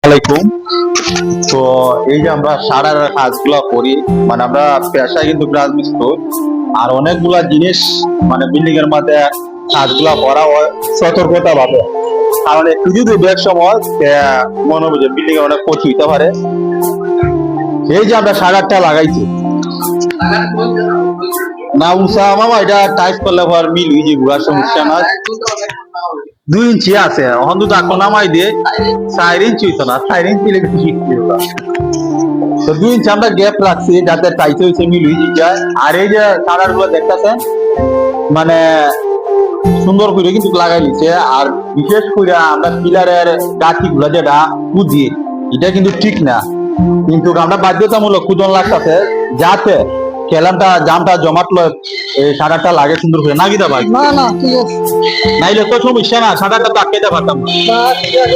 আলাইকুম। তো এই যে আমরা সারার কাজগুলা করি, মানে আমরা পেশায় কিন্তু রাজমিস্ত্রি, আর অনেকগুলা জিনিস মানে বিল্ডিং এর মধ্যে কাজগুলা করা হয় সতর্কতা ভাবে। কারণ একটু যদি বেশ সময় মনে হবে যে বিল্ডিং এ অনেক ক্ষতি হইতে পারে। এই যে আমরা সারাটা লাগাইছি না উষা মামা, এটা টাইপ করলে পর মিল হয়ে যাবে, আর সমস্যা না। 2 ইঞ্চি আছে, এখন তো তাকে নামাই দিয়ে 4 ইঞ্চি হইতো না, 4 ইঞ্চি লেগে শিখতে হতো। তো 2 ইঞ্চি আমরা গ্যাপ রাখছি যাতে টাইট হয়েছে মিল হয়ে যায়। আর এই যে কালার গুলো দেখতেছেন মানে সুন্দর করে কিন্তু লাগাই দিচ্ছে। আর বিশেষ করে আমরা পিলারের গাছি গুলা যেটা কুদি, এটা কিন্তু ঠিক না, কিন্তু আমরা বাধ্যতামূলক কুদন লাগতেছে যাতে কেলামটা জামটা জমাটলো এই সাদাটা লাগে সুন্দর করে, না গিতা ভাই? না না ঠিক আছে, নাইলে তো সমস্যা না, সাদাটা তো আটকে পারতাম না।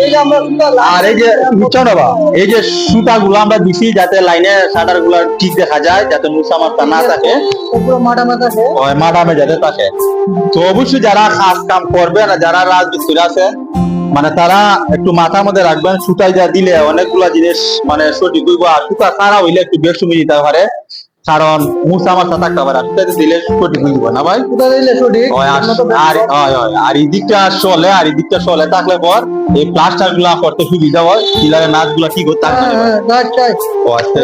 এই যে আমরা আর এই যে বুঝছো না বা, এই যে সুতা গুলো আমরা দিছি যাতে লাইনে সাদার গুলা ঠিক দেখা যায়, যাতে মুসা মারতা না থাকে, পুরো মাডামা থাকে। ওই মাডামে যাতে থাকে। তো অবশ্যই যারা কাজ কাম করবে না, যারা রাজমিস্ত্রি আছে, মানে তারা একটু মাথার মধ্যে রাখবেন, সুতাই যা দিলে অনেকগুলা জিনিস মানে সঠিক হইব। আর সুতা ছাড়া হইলে একটু বেশ সময় দিতে পারে, কারণ মুসা মাথা থাকতে পারে, সুতাতে দিলে সঠিক হইব না ভাই। কোথা দিলে সঠিক আর এই দিকটা চলে, আর এই দিকটা চলে থাকলে পর এই প্লাস্টার গুলা করতে সুবিধা হয়, পিলারের নাচ গুলা কি করতে হ্যাঁ, হ্যাঁ, right, right. ও আচ্ছা।